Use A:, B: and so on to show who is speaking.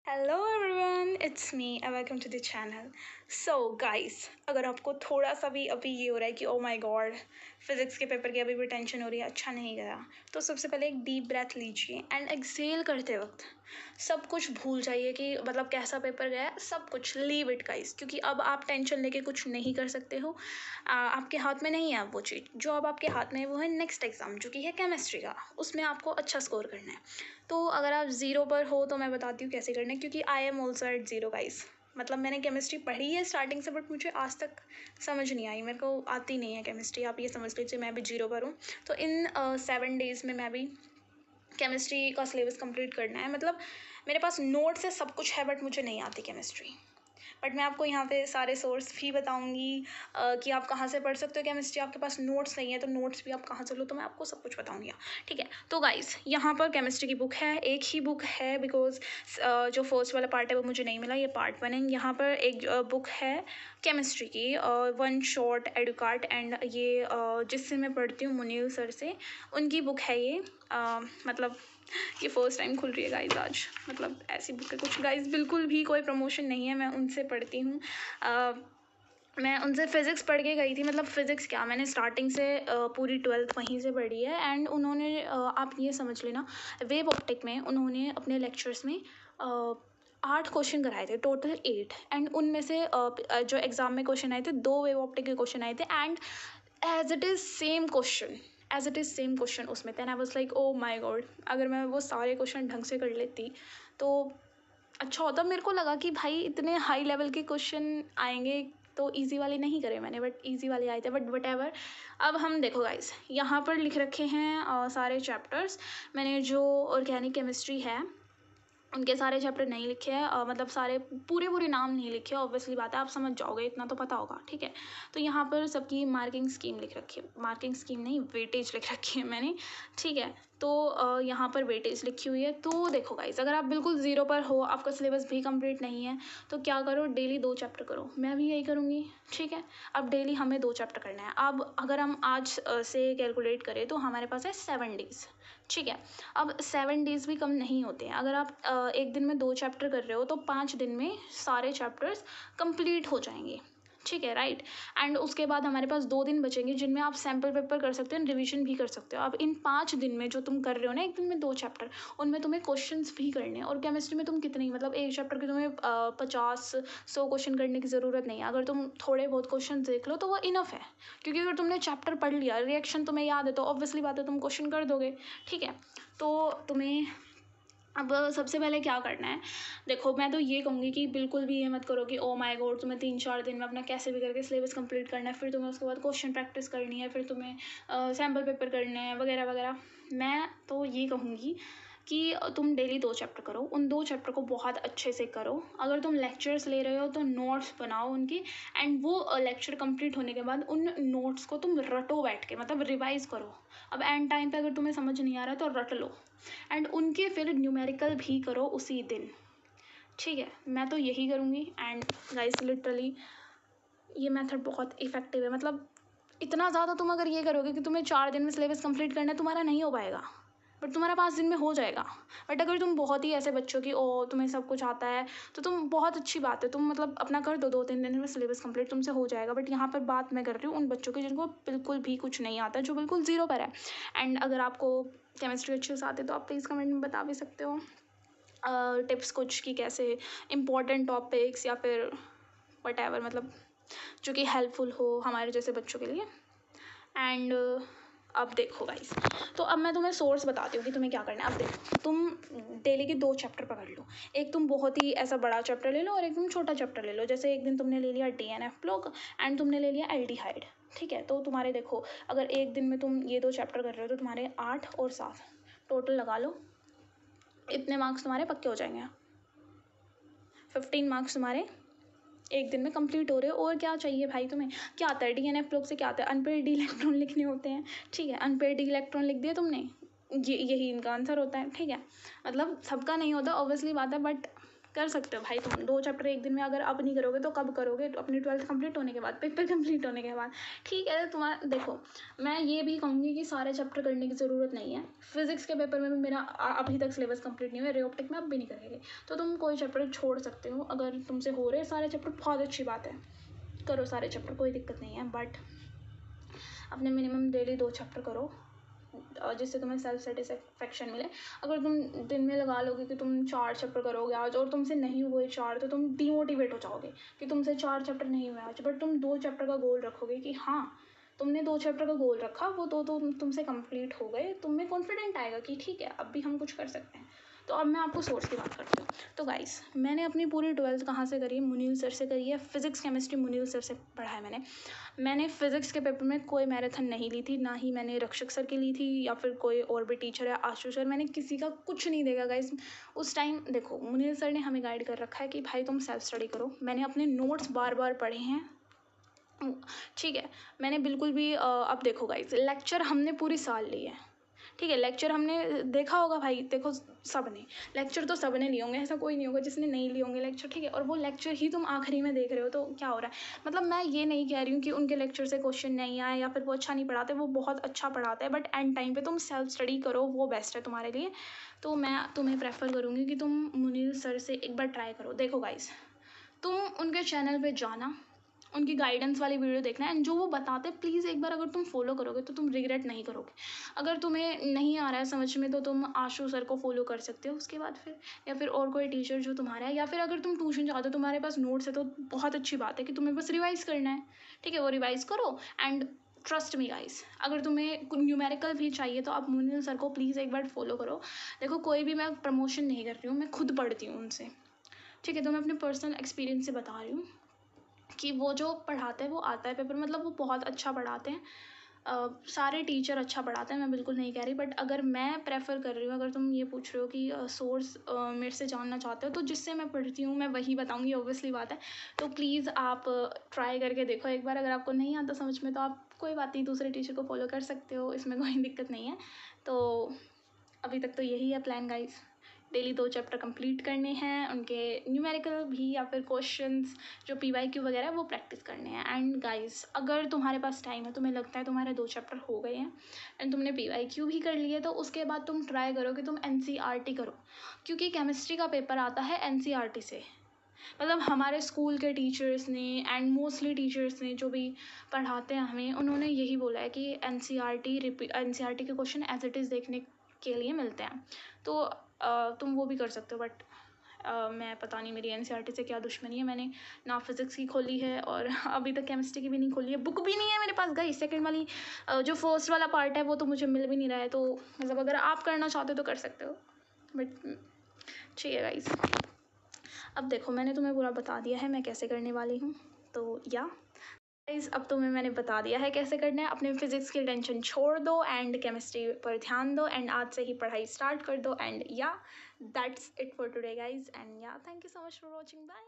A: Hello everyone, it's me and welcome to the channel. So guys, अगर आपको थोड़ा सा भी अभी ये हो रहा है कि ओ माय गॉड, फिजिक्स के पेपर की अभी भी टेंशन हो रही है, अच्छा नहीं गया, तो सबसे पहले एक डीप ब्रेथ लीजिए एंड एक्सेल करते वक्त सब कुछ भूल जाइए कि मतलब कैसा पेपर गया, सब कुछ लीव इट गाइस, क्योंकि अब आप टेंशन लेके कुछ नहीं कर सकते हो। आपके हाथ में नहीं है अब वो चीज़, जो अब आपके हाथ में है वो है नेक्स्ट एग्ज़ाम, जो कि है केमिस्ट्री का। उसमें आपको अच्छा स्कोर करना है। तो अगर आप ज़ीरो पर हो तो मैं बताती हूँ कैसे करना है, क्योंकि I am also eight zero guys. मतलब मैंने केमिस्ट्री पढ़ी है स्टार्टिंग से, बट मुझे आज तक समझ नहीं आई, मेरे को आती नहीं है केमिस्ट्री। आप ये समझ लीजिए मैं भी ज़ीरो पर हूँ। तो इन 7 डेज़ में मैं भी केमिस्ट्री का सिलेबस कंप्लीट करना है। मतलब मेरे पास नोट्स है, सब कुछ है, बट मुझे नहीं आती केमिस्ट्री। बट मैं आपको यहाँ पे सारे सोर्स भी बताऊँगी कि आप कहाँ से पढ़ सकते हो केमिस्ट्री। आपके पास नोट्स नहीं है तो नोट्स भी आप कहाँ से लो, तो मैं आपको सब कुछ बताऊँगी। ठीक है, तो गाइस यहाँ पर केमिस्ट्री की बुक है, एक ही बुक है, बिकॉज जो फर्स्ट वाला पार्ट है वो मुझे नहीं मिला, ये पार्ट 1 है। यहाँ पर एक बुक है केमिस्ट्री की, वन शॉट एडुकार्ट, एंड ये जिससे मैं पढ़ती हूँ मुनील सर से, उनकी बुक है ये। मतलब ये फर्स्ट टाइम खुल रही है गाइज आज। मतलब ऐसी बुक है कुछ गाइज, बिल्कुल भी कोई प्रमोशन नहीं है, मैं उनसे पढ़ती हूँ। मैं उनसे फ़िज़िक्स पढ़ के गई थी। मतलब फ़िज़िक्स क्या, मैंने स्टार्टिंग से पूरी 12th वहीं से पढ़ी है। एंड उन्होंने आप ये समझ लेना, वेव ऑप्टिक में उन्होंने अपने लेक्चर्स में 8 क्वेश्चन कराए थे, टोटल 8। एंड उनमें से जो एग्ज़ाम में क्वेश्चन आए थे, 2 वेव ऑप्टिक के क्वेश्चन आए थे। And as it is same question, as it is same question उसमें। Then I was like oh my God, अगर मैं वो सारे क्वेश्चन ढंग से कर लेती तो अच्छा होता। मेरे को लगा कि भाई इतने हाई लेवल के क्वेश्चन आएंगे, तो इजी वाले नहीं करे मैंने, बट इजी वाले आए थे। बट वट एवर, अब हम देखो गाइस, यहाँ पर लिख रखे हैं सारे चैप्टर्स। मैंने जो ऑर्गेनिक केमिस्ट्री है उनके सारे चैप्टर नहीं लिखे हैं, मतलब सारे पूरे पूरे नाम नहीं लिखे। ऑब्वियसली बात है, आप समझ जाओगे, इतना तो पता होगा। ठीक है, तो यहाँ पर सबकी मार्किंग स्कीम लिख रखी है, मार्किंग स्कीम नहीं, वेटेज लिख रखी है मैंने। ठीक है, तो यहाँ पर वेटेज लिखी हुई है। तो देखो गाइस, अगर आप बिल्कुल ज़ीरो पर हो, आपका सिलेबस भी कंप्लीट नहीं है, तो क्या करो, डेली 2 चैप्टर करो। मैं भी यही करूँगी। ठीक है, अब डेली हमें 2 चैप्टर करना है। अब अगर हम आज से कैलकुलेट करें तो हमारे पास है 7 डेज़। ठीक है, अब 7 डेज़ भी कम नहीं होते हैं। अगर आप एक दिन में 2 चैप्टर कर रहे हो तो 5 दिन में सारे चैप्टर्स कंप्लीट हो जाएंगे। ठीक है, राइट। एंड उसके बाद हमारे पास 2 दिन बचेंगे, जिनमें आप सैम्पल पेपर कर सकते हो, रिवीजन भी कर सकते हो। अब इन 5 दिन में जो तुम कर रहे हो ना, एक दिन में 2 चैप्टर, उनमें तुम्हें क्वेश्चंस भी करने हैं। और केमिस्ट्री में तुम कितने, मतलब एक चैप्टर के तुम्हें 50-100 क्वेश्चन करने की ज़रूरत नहीं है। अगर तुम थोड़े बहुत क्वेश्चन देख लो तो वो इनफ है, क्योंकि अगर तुमने चैप्टर पढ़ लिया, रिएक्शन तुम्हें याद है, तो ऑब्वियसली बात है तुम क्वेश्चन कर दोगे। ठीक है, तो तुम्हें अब सबसे पहले क्या करना है, देखो मैं तो ये कहूँगी कि बिल्कुल भी ये मत करो कि ओ माय गॉड तुम्हें 3-4 दिन में अपना कैसे भी करके सिलेबस कंप्लीट करना है, फिर तुम्हें उसके बाद क्वेश्चन प्रैक्टिस करनी है, फिर तुम्हें सैम्पल पेपर करने हैं वगैरह वगैरह। मैं तो ये कहूँगी कि तुम डेली 2 चैप्टर करो, उन 2 चैप्टर को बहुत अच्छे से करो। अगर तुम लेक्चर्स ले रहे हो तो नोट्स बनाओ उनकी, एंड वो लेक्चर कंप्लीट होने के बाद उन नोट्स को तुम रटो बैठ के, मतलब रिवाइज़ करो। अब एंड टाइम पे अगर तुम्हें समझ नहीं आ रहा है तो रट लो, एंड उनके फिर न्यूमेरिकल भी करो उसी दिन। ठीक है, मैं तो यही करूँगी। एंड गाइस लिटरली ये मेथड बहुत इफ़ेक्टिव है। मतलब इतना ज़्यादा तुम अगर ये करोगे कि तुम्हें 4 दिन में सिलेबस कंप्लीट करना है, तुम्हारा नहीं हो पाएगा, बट तुम्हारा 5 दिन में हो जाएगा। बट अगर तुम बहुत ही ऐसे बच्चों की ओ तुम्हें सब कुछ आता है, तो तुम बहुत अच्छी बात है, तुम मतलब अपना कर दो, 2-3 दिन में सिलेबस कंप्लीट तुमसे हो जाएगा। बट यहाँ पर बात मैं कर रही हूँ उन बच्चों की जिनको बिल्कुल भी कुछ नहीं आता, जो बिल्कुल ज़ीरो पर है। एंड अगर आपको केमिस्ट्री अच्छे से आते तो आप प्लीज़ कमेंट में बता भी सकते हो टिप्स कुछ, कि कैसे इंपॉर्टेंट टॉपिक्स या फिर वट मतलब जो कि हेल्पफुल हो हमारे जैसे बच्चों के लिए। एंड अब देखो गाइस, तो अब मैं तुम्हें सोर्स बताती हूँ कि तुम्हें क्या करना है। अब देखो, तुम डेली के 2 चैप्टर पकड़ लो। एक तुम बहुत ही ऐसा बड़ा चैप्टर ले लो और एक तुम छोटा चैप्टर ले लो। जैसे एक दिन तुमने ले लिया DNF ब्लॉक एंड तुमने ले लिया एल्डिहाइड। ठीक है, तो तुम्हारे देखो, अगर एक दिन में तुम ये 2 चैप्टर कर रहे हो तो तुम्हारे 8 और 7 टोटल लगा लो, इतने मार्क्स तुम्हारे पक्के हो जाएंगे। 15 मार्क्स तुम्हारे एक दिन में कंप्लीट हो रहे हो। और क्या चाहिए भाई तुम्हें, क्या आता है DNF ब्लॉक से, क्या आता है, अनपेड डी इलेक्ट्रॉन लिखने होते हैं। ठीक है, अनपेड डी इलेक्ट्रॉन लिख दिए तुमने, यही इनका आंसर होता है। ठीक है, मतलब सबका नहीं होता ऑब्वियसली बात है, बट कर सकते हो भाई तुम 2 चैप्टर एक दिन में, अगर अब नहीं करोगे तो कब करोगे? तो अपनी 12th कंप्लीट होने के बाद, पेपर कंप्लीट होने के बाद, ठीक है? तुम्हारा देखो, मैं ये भी कहूँगी कि सारे चैप्टर करने की ज़रूरत नहीं है। फिज़िक्स के पेपर में भी मेरा अभी तक सिलेबस कंप्लीट नहीं हुआ, रे ऑप्टिक में अब भी नहीं करेंगे, तो तुम कोई चैप्टर छोड़ सकते हो। अगर तुमसे हो रहे सारे चैप्टर, बहुत अच्छी बात है, करो सारे चैप्टर, कोई दिक्कत नहीं है। बट अपने मिनिमम डेली 2 चैप्टर करो, जिससे तुम्हें सेल्फ सेटिस्फेक्शन मिले। अगर तुम दिन में लगा लोगे कि तुम 4 चैप्टर करोगे आज और तुमसे नहीं हुए 4, तो तुम डीमोटिवेट हो जाओगे कि तुमसे 4 चैप्टर नहीं हुए आज। बट तुम 2 चैप्टर का गोल रखोगे कि हाँ, तुमने 2 चैप्टर का गोल रखा, वो 2 तो तुमसे कंप्लीट हो गए, तुम में कॉन्फिडेंट आएगा कि ठीक है, अब भी हम कुछ कर सकते हैं। तो अब मैं आपको सोर्स की बात करती हूँ। तो गाइस, मैंने अपनी पूरी 12th कहाँ से करी है? मुनील सर से करी है। फिज़िक्स केमिस्ट्री मुनील सर से पढ़ा है मैंने फ़िज़िक्स के पेपर में कोई मैराथन नहीं ली थी, ना ही मैंने रक्षक सर की ली थी या फिर कोई और भी टीचर है, आशु सर, मैंने किसी का कुछ नहीं देखा गाइस। उस टाइम देखो, मुनील सर ने हमें गाइड कर रखा है कि भाई तुम सेल्फ स्टडी करो। मैंने अपने नोट्स बार बार पढ़े हैं, ठीक है? मैंने बिल्कुल भी अब देखो गाइस, लेक्चर हमने पूरी साल ली है, ठीक है? लेक्चर हमने देखा होगा भाई, देखो सब ने लेक्चर तो सब ने लिए होंगे, ऐसा कोई नहीं होगा जिसने नहीं लिए होंगे लेक्चर, ठीक है? और वो लेक्चर ही तुम आखिरी में देख रहे हो, तो क्या हो रहा है? मतलब मैं ये नहीं कह रही हूँ कि उनके लेक्चर से क्वेश्चन नहीं आए या फिर वो अच्छा नहीं पढ़ाते, वो बहुत अच्छा पढ़ाते हैं, बट एंड टाइम पे तुम सेल्फ स्टडी करो, वो बेस्ट है तुम्हारे लिए। तो मैं तुम्हें प्रेफर करूँगी कि तुम मुनील सर से एक बार ट्राई करो। देखो गाइस, तुम उनके चैनल पे जाना, उनकी गाइडेंस वाली वीडियो देखना, एंड जो वो बताते हैं प्लीज़ एक बार अगर तुम फॉलो करोगे तो तुम रिग्रेट नहीं करोगे। अगर तुम्हें नहीं आ रहा है समझ में, तो तुम आशु सर को फॉलो कर सकते हो उसके बाद फिर, या फिर और कोई टीचर जो तुम्हारा है, या फिर अगर तुम ट्यूशन जाते हो, तुम्हारे पास नोट्स है, तो बहुत अच्छी बात है कि तुम्हें बस रिवाइज़ करना है, ठीक है? वो रिवाइज़ करो, एंड ट्रस्ट मी गाइस, अगर तुम्हें न्यूमेरिकल भी चाहिए तो आप मुनील सर को प्लीज़ एक बार फॉलो करो। देखो, कोई भी मैं प्रमोशन नहीं कर रही हूँ, मैं खुद पढ़ती हूँ उनसे, ठीक है? तो मैं अपने पर्सनल एक्सपीरियंस से बता रही हूँ कि वो जो पढ़ाते हैं वो आता है पेपर, मतलब वो बहुत अच्छा पढ़ाते हैं। सारे टीचर अच्छा पढ़ाते हैं, मैं बिल्कुल नहीं कह रही, बट अगर मैं प्रेफर कर रही हूँ, अगर तुम ये पूछ रहे हो कि सोर्स मेरे से जानना चाहते हो, तो जिससे मैं पढ़ती हूँ मैं वही बताऊँगी, ऑब्वियसली बात है। तो प्लीज़ आप ट्राई करके देखो एक बार, अगर आपको नहीं आता समझ में तो आप कोई बात नहीं, दूसरे टीचर को फॉलो कर सकते हो, इसमें कोई दिक्कत नहीं है। तो अभी तक तो यही है plan guys, daily 2 chapter complete करने हैं, उनके न्यूमेरिकल भी या फिर क्वेश्चंस जो PYQ वगैरह वो प्रैक्टिस करने हैं। एंड गाइस, अगर तुम्हारे पास टाइम है, तुम्हें लगता है तुम्हारे 2 चैप्टर हो गए हैं एंड तुमने PYQ भी कर लिए, तो उसके बाद तुम ट्राई करो कि तुम NCERT करो, क्योंकि केमिस्ट्री का पेपर आता है NCERT से। मतलब हमारे स्कूल के टीचर्स ने एंड मोस्टली टीचर्स ने जो भी पढ़ाते हैं हमें, उन्होंने यही बोला है कि NCERT के क्वेश्चन एज इट इज़ देखने के लिए मिलते हैं। तो तुम वो भी कर सकते हो, बट मैं पता नहीं मेरी NCERT से क्या दुश्मनी है, मैंने ना फिज़िक्स की खोली है और अभी तक केमिस्ट्री की भी नहीं खोली है, बुक भी नहीं है मेरे पास गाइस। सेकंड वाली जो फर्स्ट वाला पार्ट है वो तो मुझे मिल भी नहीं रहा है, तो मतलब अगर आप करना चाहते हो तो कर सकते हो, बट चाहिए गाइस। अब देखो, मैंने तुम्हें पूरा बता दिया है मैं कैसे करने वाली हूँ, तो या गाइस, अब तुम्हें मैंने बता दिया है कैसे करना है। अपने फिजिक्स की टेंशन छोड़ दो एंड केमिस्ट्री पर ध्यान दो, एंड आज से ही पढ़ाई स्टार्ट कर दो। And yeah that's it for today guys, and yeah thank you so much for watching, bye.